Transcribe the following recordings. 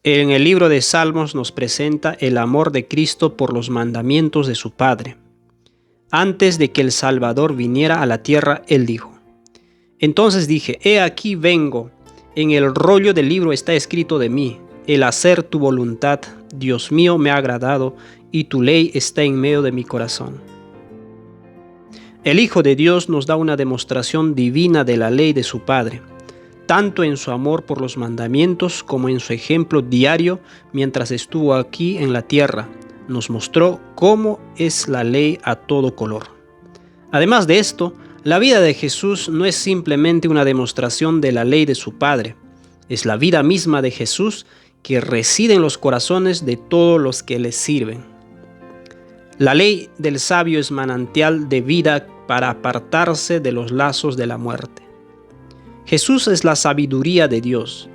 En el libro de Salmos nos presenta el amor de Cristo por los mandamientos de su Padre. Antes de que el Salvador viniera a la tierra, Él dijo: Entonces dije, he aquí vengo, en el rollo del libro está escrito de mí, el hacer tu voluntad, Dios mío, me ha agradado, y tu ley está en medio de mi corazón. El Hijo de Dios nos da una demostración divina de la ley de su Padre, tanto en su amor por los mandamientos como en su ejemplo diario mientras estuvo aquí en la tierra. Nos mostró cómo es la ley a todo color. Además de esto, la vida de Jesús no es simplemente una demostración de la ley de su Padre, es la vida misma de Jesús que reside en los corazones de todos los que le sirven. La ley del sabio es manantial de vida para apartarse de los lazos de la muerte. Jesús es la sabiduría de Dios,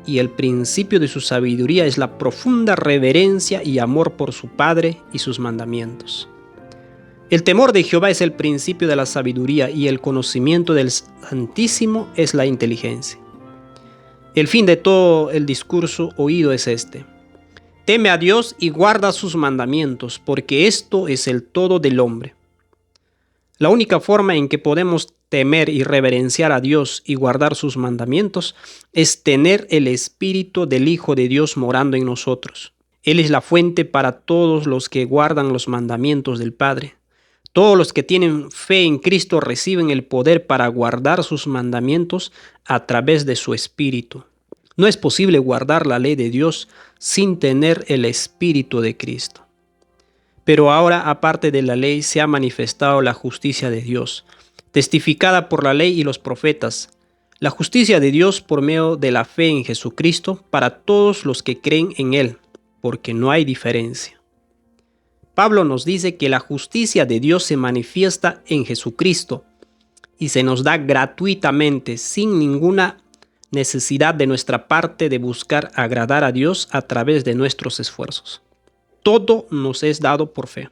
y el principio de su sabiduría es la profunda reverencia y amor por su Padre y sus mandamientos. El temor de Jehová es el principio de la sabiduría, y el conocimiento del Santísimo es la inteligencia. El fin de todo el discurso oído es este: teme a Dios y guarda sus mandamientos, porque esto es el todo del hombre. La única forma en que podemos temer y reverenciar a Dios y guardar sus mandamientos es tener el Espíritu del Hijo de Dios morando en nosotros. Él es la fuente para todos los que guardan los mandamientos del Padre. Todos los que tienen fe en Cristo reciben el poder para guardar sus mandamientos a través de su Espíritu. No es posible guardar la ley de Dios sin tener el Espíritu de Cristo. Pero ahora, aparte de la ley, se ha manifestado la justicia de Dios, testificada por la ley y los profetas. La justicia de Dios por medio de la fe en Jesucristo para todos los que creen en Él, porque no hay diferencia. Pablo nos dice que la justicia de Dios se manifiesta en Jesucristo y se nos da gratuitamente, sin ninguna necesidad de nuestra parte de buscar agradar a Dios a través de nuestros esfuerzos. Todo nos es dado por fe.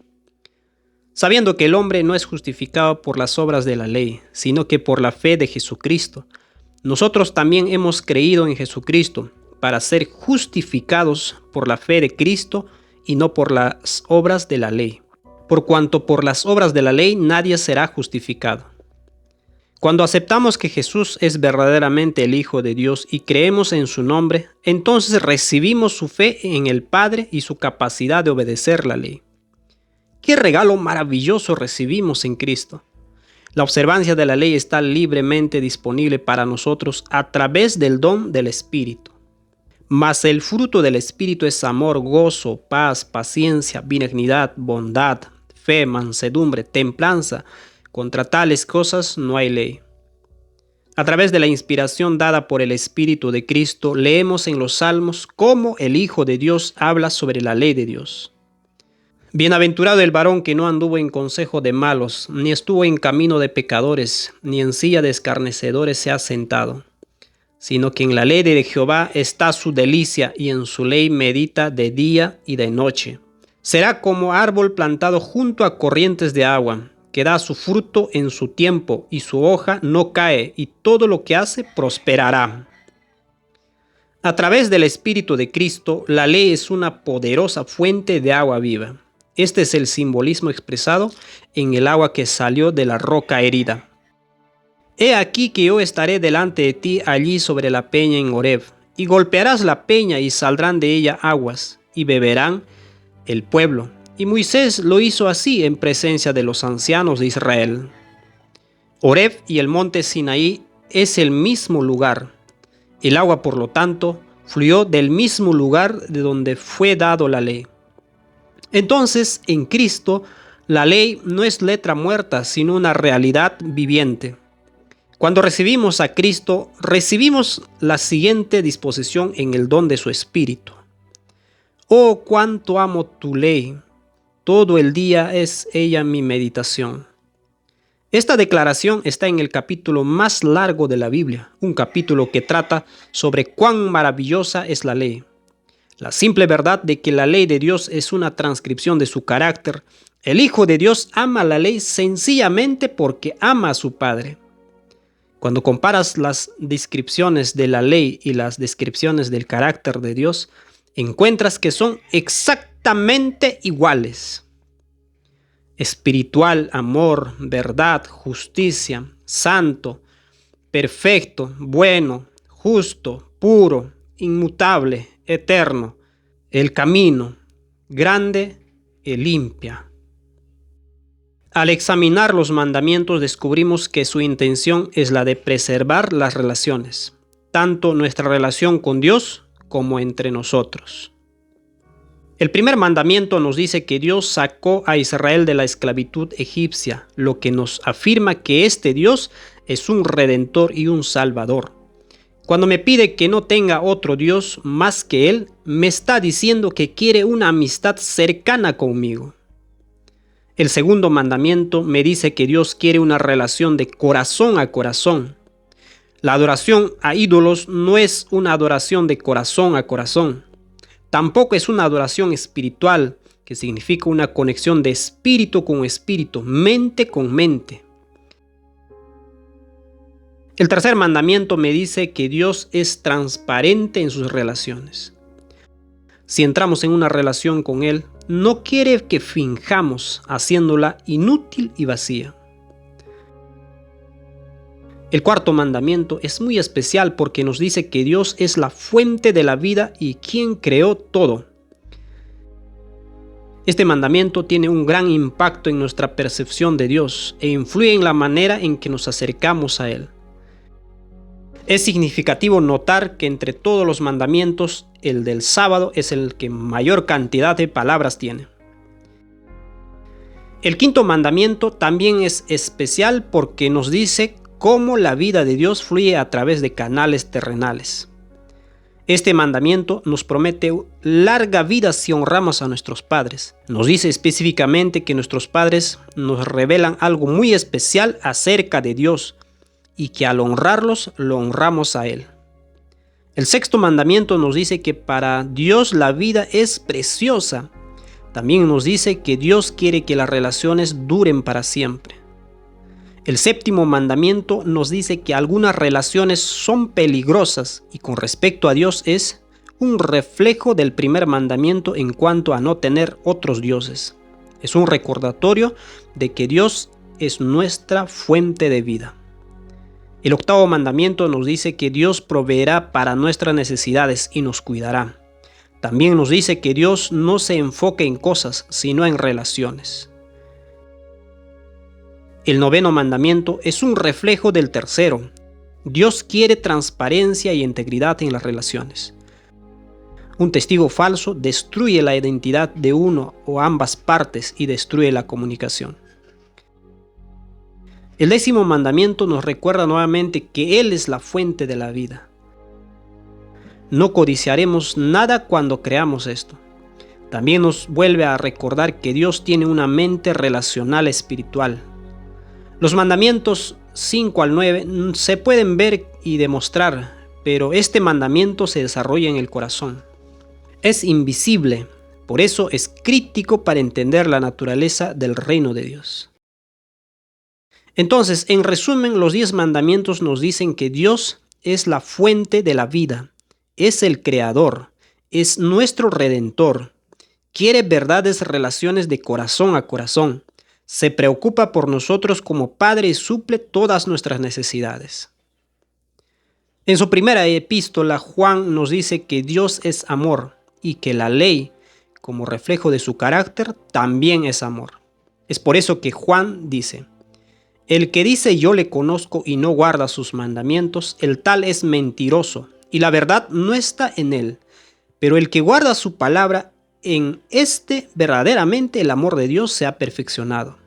Sabiendo que el hombre no es justificado por las obras de la ley, sino que por la fe de Jesucristo, nosotros también hemos creído en Jesucristo para ser justificados por la fe de Cristo y no por las obras de la ley, por cuanto por las obras de la ley nadie será justificado. Cuando aceptamos que Jesús es verdaderamente el Hijo de Dios y creemos en su nombre, entonces recibimos su fe en el Padre y su capacidad de obedecer la ley. ¡Qué regalo maravilloso recibimos en Cristo! La observancia de la ley está libremente disponible para nosotros a través del don del Espíritu. Mas el fruto del Espíritu es amor, gozo, paz, paciencia, benignidad, bondad, fe, mansedumbre, templanza. Contra tales cosas no hay ley. A través de la inspiración dada por el Espíritu de Cristo, leemos en los Salmos cómo el Hijo de Dios habla sobre la ley de Dios. Bienaventurado el varón que no anduvo en consejo de malos, ni estuvo en camino de pecadores, ni en silla de escarnecedores se ha sentado, sino que en la ley de Jehová está su delicia, y en su ley medita de día y de noche. Será como árbol plantado junto a corrientes de agua, que da su fruto en su tiempo, y su hoja no cae, y todo lo que hace prosperará. A través del Espíritu de Cristo, la ley es una poderosa fuente de agua viva. Este es el simbolismo expresado en el agua que salió de la roca herida. He aquí que yo estaré delante de ti allí sobre la peña en Horeb, y golpearás la peña y saldrán de ella aguas, y beberán el pueblo. Y Moisés lo hizo así en presencia de los ancianos de Israel. Horeb y el monte Sinaí es el mismo lugar. El agua, por lo tanto, fluyó del mismo lugar de donde fue dado la ley. Entonces, en Cristo, la ley no es letra muerta, sino una realidad viviente. Cuando recibimos a Cristo, recibimos la siguiente disposición en el don de su Espíritu. Oh, cuánto amo tu ley. Todo el día es ella mi meditación. Esta declaración está en el capítulo más largo de la Biblia, un capítulo que trata sobre cuán maravillosa es la ley. La simple verdad de que la ley de Dios es una transcripción de su carácter. El Hijo de Dios ama la ley sencillamente porque ama a su Padre. Cuando comparas las descripciones de la ley y las descripciones del carácter de Dios, encuentras que son exactamente iguales. Espiritual, amor, verdad, justicia, santo, perfecto, bueno, justo, puro, inmutable, eterno, el camino, grande y limpia. Al examinar los mandamientos descubrimos que su intención es la de preservar las relaciones, tanto nuestra relación con Dios como entre nosotros. El primer mandamiento nos dice que Dios sacó a Israel de la esclavitud egipcia, lo que nos afirma que este Dios es un redentor y un salvador. Cuando me pide que no tenga otro Dios más que Él, me está diciendo que quiere una amistad cercana conmigo. El segundo mandamiento me dice que Dios quiere una relación de corazón a corazón. La adoración a ídolos no es una adoración de corazón a corazón. Tampoco es una adoración espiritual, que significa una conexión de espíritu con espíritu, mente con mente. El tercer mandamiento me dice que Dios es transparente en sus relaciones. Si entramos en una relación con Él, no quiere que finjamos, haciéndola inútil y vacía. El cuarto mandamiento es muy especial porque nos dice que Dios es la fuente de la vida y quien creó todo. Este mandamiento tiene un gran impacto en nuestra percepción de Dios e influye en la manera en que nos acercamos a Él. Es significativo notar que entre todos los mandamientos, el del sábado es el que mayor cantidad de palabras tiene. El quinto mandamiento también es especial porque nos dice cómo la vida de Dios fluye a través de canales terrenales. Este mandamiento nos promete larga vida si honramos a nuestros padres. Nos dice específicamente que nuestros padres nos revelan algo muy especial acerca de Dios y que al honrarlos, lo honramos a Él. El sexto mandamiento nos dice que para Dios la vida es preciosa. También nos dice que Dios quiere que las relaciones duren para siempre. El séptimo mandamiento nos dice que algunas relaciones son peligrosas y con respecto a Dios es un reflejo del primer mandamiento en cuanto a no tener otros dioses. Es un recordatorio de que Dios es nuestra fuente de vida. El octavo mandamiento nos dice que Dios proveerá para nuestras necesidades y nos cuidará. También nos dice que Dios no se enfoca en cosas, sino en relaciones. El noveno mandamiento es un reflejo del tercero. Dios quiere transparencia y integridad en las relaciones. Un testigo falso destruye la identidad de uno o ambas partes y destruye la comunicación. El décimo mandamiento nos recuerda nuevamente que Él es la fuente de la vida. No codiciaremos nada cuando creamos esto. También nos vuelve a recordar que Dios tiene una mente relacional espiritual. Los mandamientos 5 al 9 se pueden ver y demostrar, pero este mandamiento se desarrolla en el corazón. Es invisible, por eso es crítico para entender la naturaleza del reino de Dios. Entonces, en resumen, los 10 mandamientos nos dicen que Dios es la fuente de la vida, es el creador, es nuestro redentor, quiere verdades relaciones de corazón a corazón, se preocupa por nosotros como Padre y suple todas nuestras necesidades. En su primera epístola, Juan nos dice que Dios es amor y que la ley, como reflejo de su carácter, también es amor. Es por eso que Juan dice: el que dice yo le conozco y no guarda sus mandamientos, el tal es mentiroso, y la verdad no está en él. Pero el que guarda su palabra, en este verdaderamente el amor de Dios se ha perfeccionado.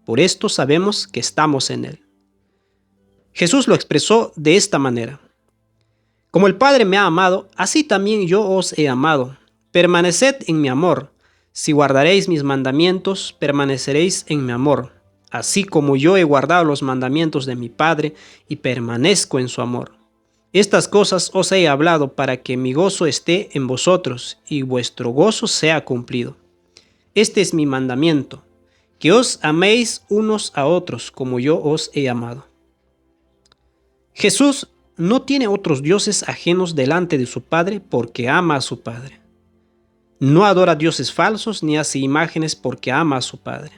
Por esto sabemos que estamos en él. Jesús lo expresó de esta manera: como el Padre me ha amado, así también yo os he amado. Permaneced en mi amor. Si guardaréis mis mandamientos, permaneceréis en mi amor, así como yo he guardado los mandamientos de mi Padre y permanezco en su amor. Estas cosas os he hablado para que mi gozo esté en vosotros y vuestro gozo sea cumplido. Este es mi mandamiento, que os améis unos a otros como yo os he amado. Jesús no tiene otros dioses ajenos delante de su Padre porque ama a su Padre. No adora dioses falsos ni hace imágenes porque ama a su Padre.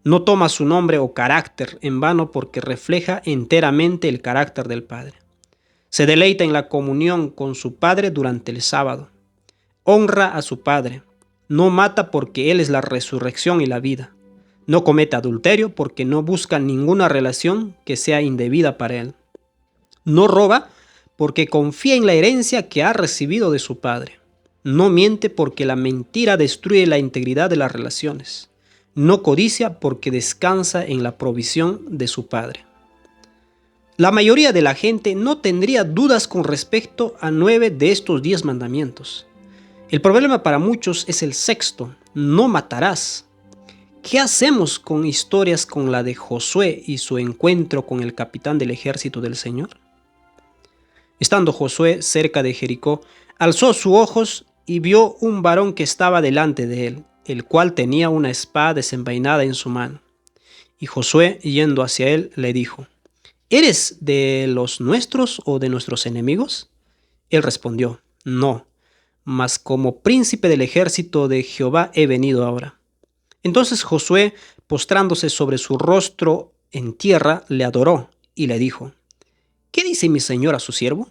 No toma su nombre o carácter en vano porque refleja enteramente el carácter del Padre. Se deleita en la comunión con su Padre durante el sábado. Honra a su Padre. No mata porque Él es la resurrección y la vida. No comete adulterio porque no busca ninguna relación que sea indebida para Él. No roba porque confía en la herencia que ha recibido de su Padre. No miente porque la mentira destruye la integridad de las relaciones. No codicia porque descansa en la provisión de su Padre. La mayoría de la gente no tendría dudas con respecto a 9 de estos 10 mandamientos. El problema para muchos es el sexto: no matarás. ¿Qué hacemos con historias como la de Josué y su encuentro con el capitán del ejército del Señor? Estando Josué cerca de Jericó, alzó sus ojos y vio un varón que estaba delante de él, el cual tenía una espada desenvainada en su mano. Y Josué, yendo hacia él, le dijo: ¿Eres de los nuestros o de nuestros enemigos? Él respondió: No, mas como príncipe del ejército de Jehová he venido ahora. Entonces Josué, postrándose sobre su rostro en tierra, le adoró y le dijo: ¿Qué dice mi señor a su siervo?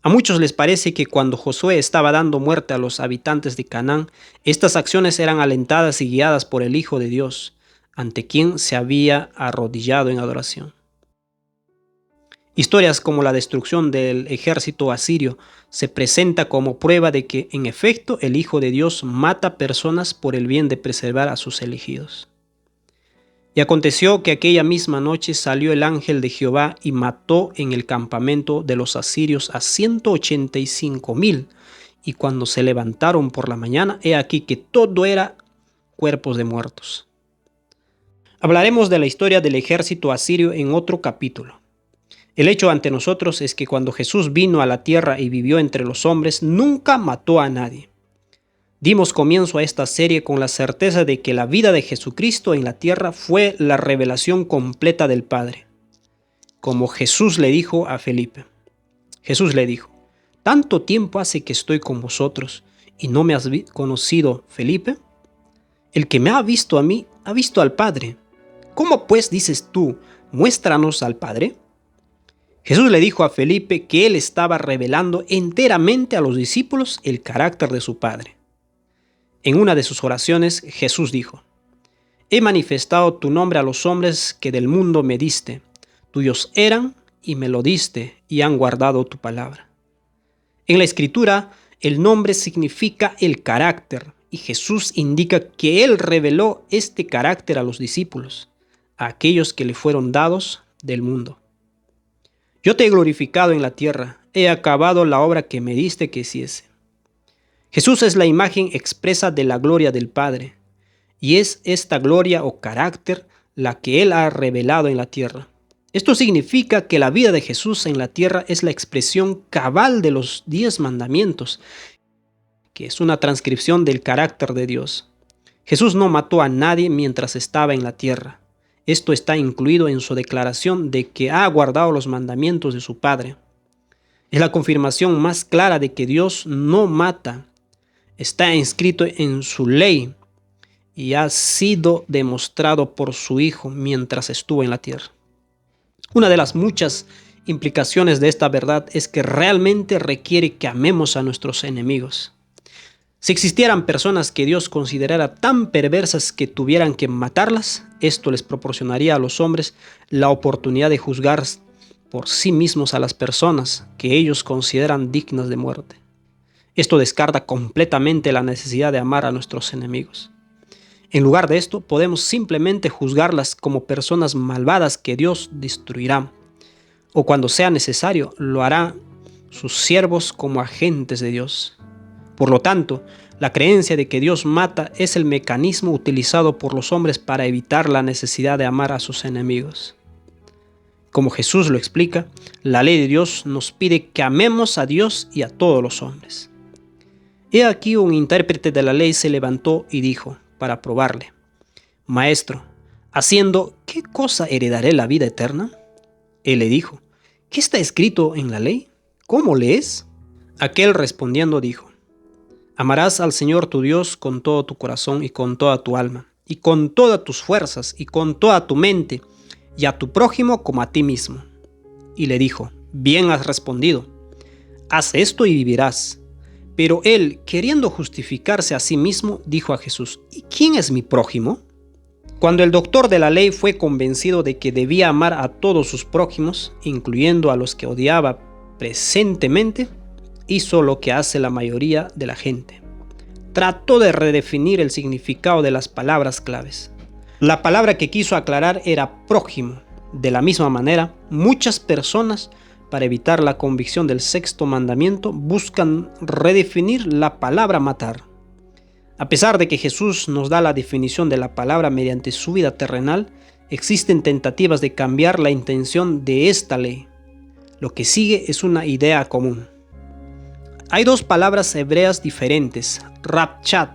A muchos les parece que cuando Josué estaba dando muerte a los habitantes de Canaán, estas acciones eran alentadas y guiadas por el Hijo de Dios, ante quien se había arrodillado en adoración. Historias como la destrucción del ejército asirio se presenta como prueba de que, en efecto, el Hijo de Dios mata personas por el bien de preservar a sus elegidos. Y aconteció que aquella misma noche salió el ángel de Jehová y mató en el campamento de los asirios a 185,000. Y cuando se levantaron por la mañana, he aquí que todo era cuerpos de muertos. Hablaremos de la historia del ejército asirio en otro capítulo. El hecho ante nosotros es que cuando Jesús vino a la tierra y vivió entre los hombres, nunca mató a nadie. Dimos comienzo a esta serie con la certeza de que la vida de Jesucristo en la tierra fue la revelación completa del Padre. Como Jesús le dijo a Felipe. Jesús le dijo: ¿Tanto tiempo hace que estoy con vosotros y no me has conocido, Felipe? El que me ha visto a mí, ha visto al Padre. ¿Cómo pues dices tú, muéstranos al Padre? Jesús le dijo a Felipe que él estaba revelando enteramente a los discípulos el carácter de su Padre. En una de sus oraciones, Jesús dijo: He manifestado tu nombre a los hombres que del mundo me diste. Tuyos eran y me lo diste y han guardado tu palabra. En la Escritura, el nombre significa el carácter y Jesús indica que él reveló este carácter a los discípulos, a aquellos que le fueron dados del mundo. Yo te he glorificado en la tierra, he acabado la obra que me diste que hiciese. Jesús es la imagen expresa de la gloria del Padre, y es esta gloria o carácter la que Él ha revelado en la tierra. Esto significa que la vida de Jesús en la tierra es la expresión cabal de los 10 mandamientos, que es una transcripción del carácter de Dios. Jesús no mató a nadie mientras estaba en la tierra. Esto está incluido en su declaración de que ha guardado los mandamientos de su Padre. Es la confirmación más clara de que Dios no mata. Está inscrito en su ley y ha sido demostrado por su Hijo mientras estuvo en la tierra. Una de las muchas implicaciones de esta verdad es que realmente requiere que amemos a nuestros enemigos. Si existieran personas que Dios considerara tan perversas que tuvieran que matarlas, esto les proporcionaría a los hombres la oportunidad de juzgar por sí mismos a las personas que ellos consideran dignas de muerte. Esto descarta completamente la necesidad de amar a nuestros enemigos. En lugar de esto, podemos simplemente juzgarlas como personas malvadas que Dios destruirá, o cuando sea necesario, lo hará sus siervos como agentes de Dios. Por lo tanto, la creencia de que Dios mata es el mecanismo utilizado por los hombres para evitar la necesidad de amar a sus enemigos. Como Jesús lo explica, la ley de Dios nos pide que amemos a Dios y a todos los hombres. He aquí un intérprete de la ley se levantó y dijo, para probarle: Maestro, haciendo, ¿qué cosa heredaré la vida eterna? Él le dijo: ¿Qué está escrito en la ley? ¿Cómo lees? Aquel respondiendo dijo: Amarás al Señor tu Dios con todo tu corazón y con toda tu alma, y con todas tus fuerzas y con toda tu mente, y a tu prójimo como a ti mismo. Y le dijo: bien has respondido, haz esto y vivirás. Pero él, queriendo justificarse a sí mismo, dijo a Jesús: ¿y quién es mi prójimo? Cuando el doctor de la ley fue convencido de que debía amar a todos sus prójimos, incluyendo a los que odiaba presentemente, hizo lo que hace la mayoría de la gente. Trató de redefinir el significado de las palabras claves. La palabra que quiso aclarar era prójimo. De la misma manera, muchas personas, para evitar la convicción del sexto mandamiento, buscan redefinir la palabra matar. A pesar de que Jesús nos da la definición de la palabra mediante su vida terrenal, existen tentativas de cambiar la intención de esta ley. Lo que sigue es una idea común. Hay dos palabras hebreas diferentes, rapchat,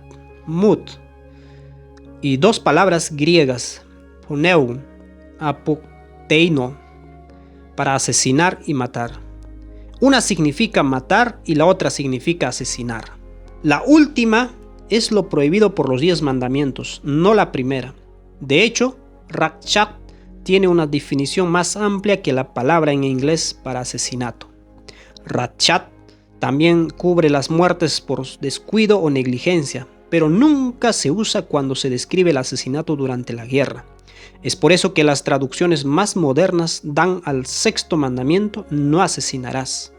mut, y dos palabras griegas, poneu, apoteino, para asesinar y matar. Una significa matar y la otra significa asesinar. La última es lo prohibido por los 10 mandamientos, no la primera. De hecho, rapchat tiene una definición más amplia que la palabra en inglés para asesinato. Rapchat también cubre las muertes por descuido o negligencia, pero nunca se usa cuando se describe el asesinato durante la guerra. Es por eso que las traducciones más modernas dan al sexto mandamiento: no asesinarás,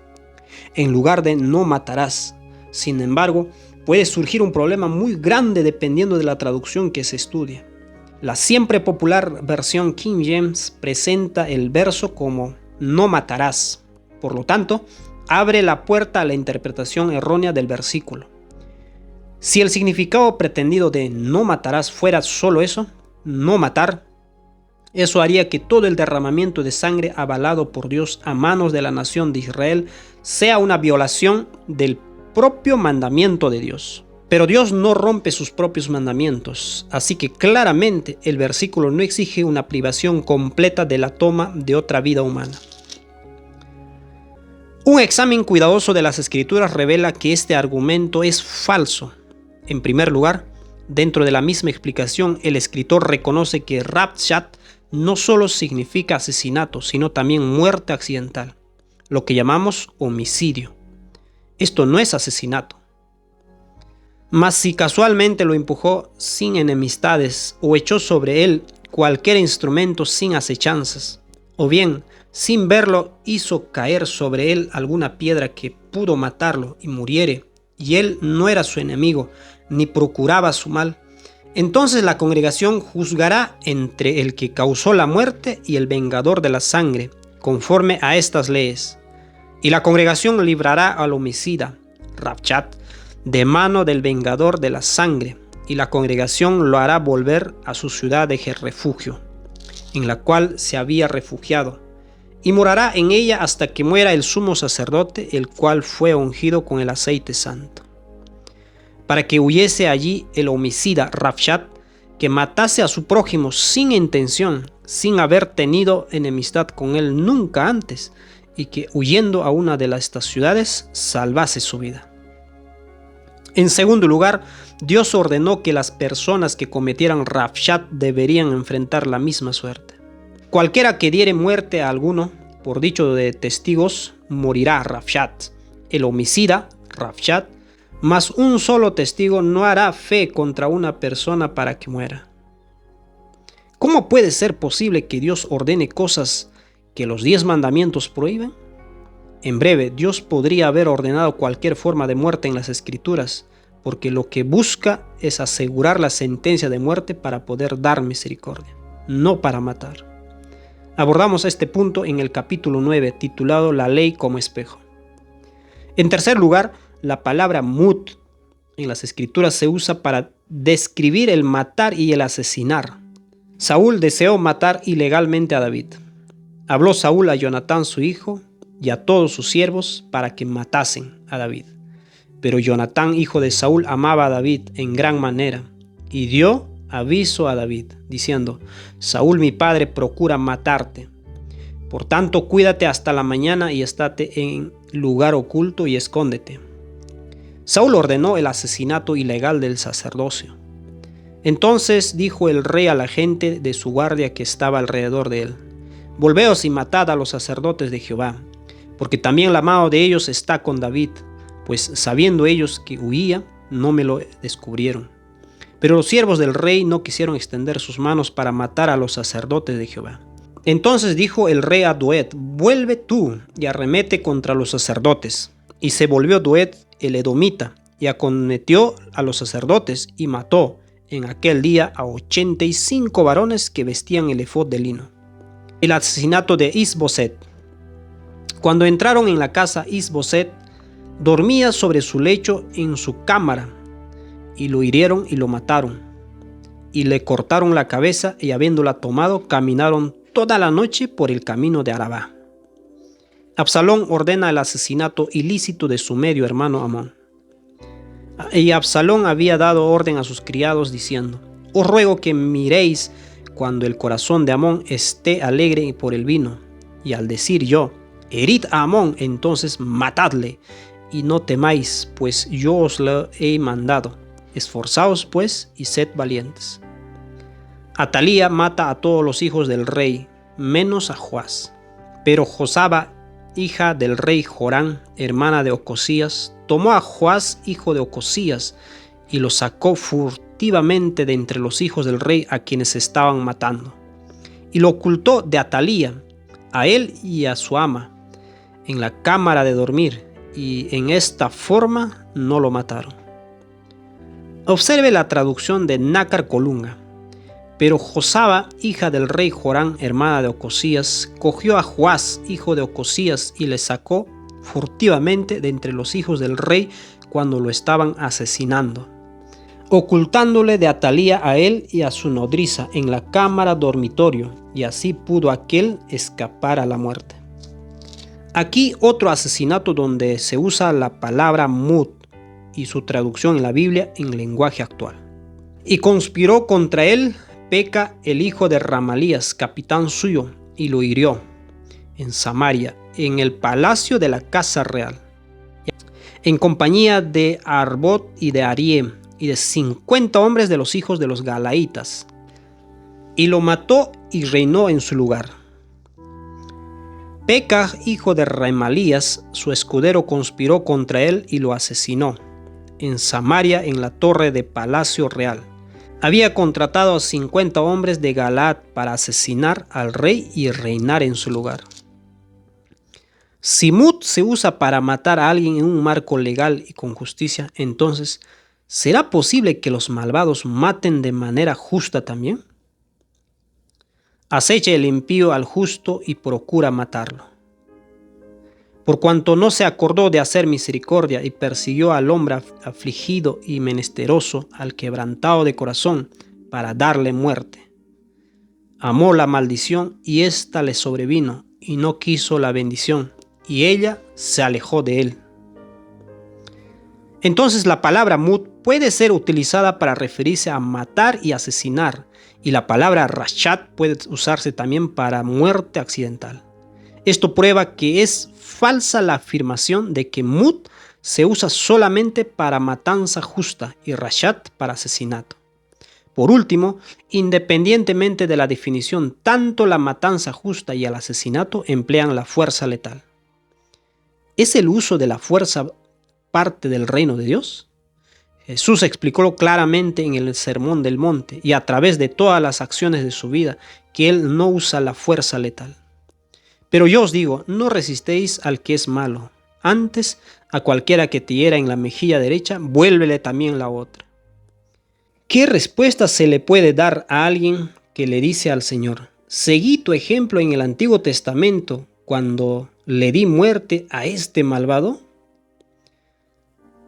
en lugar de no matarás. Sin embargo, puede surgir un problema muy grande dependiendo de la traducción que se estudie. La siempre popular versión King James presenta el verso como no matarás. Por lo tanto, abre la puerta a la interpretación errónea del versículo. Si el significado pretendido de no matarás fuera solo eso, no matar, eso haría que todo el derramamiento de sangre avalado por Dios a manos de la nación de Israel sea una violación del propio mandamiento de Dios. Pero Dios no rompe sus propios mandamientos, así que claramente el versículo no exige una privación completa de la toma de otra vida humana. Un examen cuidadoso de las Escrituras revela que este argumento es falso. En primer lugar, dentro de la misma explicación, el escritor reconoce que rapchat no solo significa asesinato, sino también muerte accidental, lo que llamamos homicidio. Esto no es asesinato. Mas si casualmente lo empujó sin enemistades o echó sobre él cualquier instrumento sin acechanzas, o bien sin verlo hizo caer sobre él alguna piedra que pudo matarlo y muriere, y él no era su enemigo ni procuraba su mal, entonces la congregación juzgará entre el que causó la muerte y el vengador de la sangre, conforme a estas leyes. Y la congregación librará al homicida, rapchat, de mano del vengador de la sangre, y la congregación lo hará volver a su ciudad de refugio, en la cual se había refugiado, y morará en ella hasta que muera el sumo sacerdote, el cual fue ungido con el aceite santo. Para que huyese allí el homicida rapchat, que matase a su prójimo sin intención, sin haber tenido enemistad con él nunca antes, y que huyendo a una de estas ciudades salvase su vida. En segundo lugar, Dios ordenó que las personas que cometieran rapchat deberían enfrentar la misma suerte. Cualquiera que diere muerte a alguno, por dicho de testigos, morirá rapchat. El homicida, rapchat, mas un solo testigo no hará fe contra una persona para que muera. ¿Cómo puede ser posible que Dios ordene cosas que los 10 mandamientos prohíben? En breve, Dios podría haber ordenado cualquier forma de muerte en las Escrituras, porque lo que busca es asegurar la sentencia de muerte para poder dar misericordia, no para matar. Abordamos este punto en el capítulo 9, titulado La ley como espejo. En tercer lugar, la palabra mut en las Escrituras se usa para describir el matar y el asesinar. Saúl deseó matar ilegalmente a David. Habló Saúl a Jonatán su hijo y a todos sus siervos para que matasen a David. Pero Jonatán, hijo de Saúl, amaba a David en gran manera y dio aviso a David, diciendo: Saúl mi padre procura matarte. Por tanto, cuídate hasta la mañana y estate en lugar oculto y escóndete. Saúl ordenó el asesinato ilegal del sacerdocio. Entonces dijo el rey a la gente de su guardia que estaba alrededor de él: Volveos y matad a los sacerdotes de Jehová, porque también la mano de ellos está con David, pues sabiendo ellos que huía, no me lo descubrieron. Pero los siervos del rey no quisieron extender sus manos para matar a los sacerdotes de Jehová. Entonces dijo el rey a Doeg: Vuelve tú y arremete contra los sacerdotes. Y se volvió Doeg el edomita y acometió a los sacerdotes y mató en aquel día a 85 varones que vestían el efod de lino. El asesinato de Is-Boset. Cuando entraron en la casa, Is-Boset dormía sobre su lecho en su cámara, y lo hirieron y lo mataron, y le cortaron la cabeza, y habiéndola tomado, caminaron toda la noche por el camino de Arabá. Absalón ordena el asesinato ilícito de su medio hermano Amón. Y Absalón había dado orden a sus criados diciendo: Os ruego que miréis cuando el corazón de Amón esté alegre por el vino. Y al decir yo: Herid a Amón, entonces matadle, y no temáis, pues yo os lo he mandado. Esforzaos pues y sed valientes. Atalía mata a todos los hijos del rey, menos a Joás. Pero Josaba, hija del rey Jorán, hermana de Ocosías, tomó a Joás, hijo de Ocosías, y lo sacó furtivamente de entre los hijos del rey a quienes estaban matando, y lo ocultó de Atalía, a él y a su ama, en la cámara de dormir, y en esta forma no lo mataron. Observe la traducción de Nácar Colunga. Pero Josaba, hija del rey Jorán, hermana de Ocosías, cogió a Joás, hijo de Ocosías, y le sacó furtivamente de entre los hijos del rey cuando lo estaban asesinando, ocultándole de Atalía a él y a su nodriza en la cámara dormitorio, y así pudo aquel escapar a la muerte. Aquí otro asesinato donde se usa la palabra mut y su traducción en la Biblia en lenguaje actual. Y conspiró contra él Peca, el hijo de Ramalías, capitán suyo, y lo hirió en Samaria, en el palacio de la casa real, en compañía de Arbot y de Arie, y de 50 hombres de los hijos de los Galaitas, y lo mató y reinó en su lugar. Peca, hijo de Ramalías, su escudero, conspiró contra él y lo asesinó en Samaria, en la torre de palacio real. Había contratado a 50 hombres de Galaad para asesinar al rey y reinar en su lugar. Si mut se usa para matar a alguien en un marco legal y con justicia, entonces, ¿será posible que los malvados maten de manera justa también? Acecha el impío al justo y procura matarlo. Por cuanto no se acordó de hacer misericordia y persiguió al hombre afligido y menesteroso, al quebrantado de corazón, para darle muerte. Amó la maldición y ésta le sobrevino, y no quiso la bendición, y ella se alejó de él. Entonces la palabra mut puede ser utilizada para referirse a matar y asesinar, y la palabra rashat puede usarse también para muerte accidental. Esto prueba que es falsa la afirmación de que mut se usa solamente para matanza justa y rashat para asesinato. Por último, independientemente de la definición, tanto la matanza justa y el asesinato emplean la fuerza letal. ¿Es el uso de la fuerza parte del reino de Dios? Jesús explicó claramente en el Sermón del Monte y a través de todas las acciones de su vida que Él no usa la fuerza letal. Pero yo os digo, no resistéis al que es malo. Antes, a cualquiera que te hiera en la mejilla derecha, vuélvele también la otra. ¿Qué respuesta se le puede dar a alguien que le dice al Señor: seguí tu ejemplo en el Antiguo Testamento cuando le di muerte a este malvado?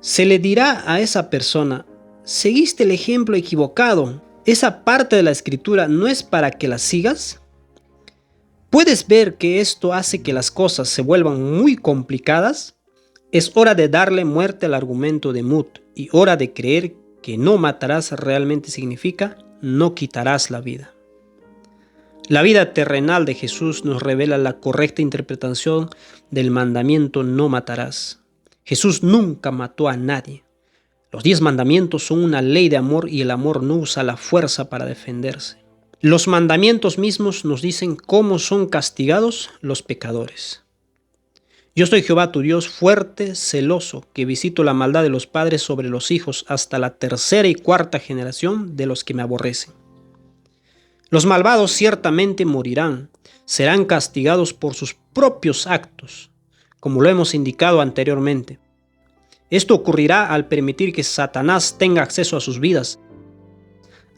Se le dirá a esa persona: seguiste el ejemplo equivocado. Esa parte de la Escritura no es para que la sigas. ¿Puedes ver que esto hace que las cosas se vuelvan muy complicadas? Es hora de darle muerte al argumento de mut y hora de creer que no matarás realmente significa no quitarás la vida. La vida terrenal de Jesús nos revela la correcta interpretación del mandamiento no matarás. Jesús nunca mató a nadie. Los 10 mandamientos son una ley de amor y el amor no usa la fuerza para defenderse. Los mandamientos mismos nos dicen cómo son castigados los pecadores. Yo soy Jehová tu Dios, fuerte, celoso, que visito la maldad de los padres sobre los hijos hasta la tercera y cuarta generación de los que me aborrecen. Los malvados ciertamente morirán, serán castigados por sus propios actos, como lo hemos indicado anteriormente. Esto ocurrirá al permitir que Satanás tenga acceso a sus vidas,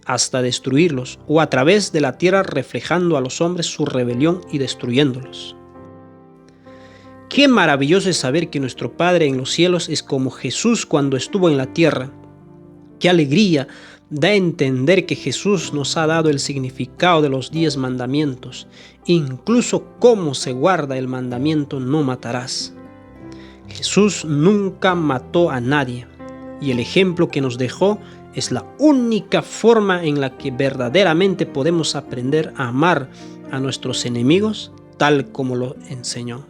hasta destruirlos, o a través de la tierra reflejando a los hombres su rebelión y destruyéndolos. Qué maravilloso es saber que nuestro Padre en los cielos es como Jesús cuando estuvo en la tierra. Qué alegría da a entender que Jesús nos ha dado el significado de los 10 mandamientos, incluso cómo se guarda el mandamiento no matarás. Jesús nunca mató a nadie y el ejemplo que nos dejó es la única forma en la que verdaderamente podemos aprender a amar a nuestros enemigos tal como lo enseñó.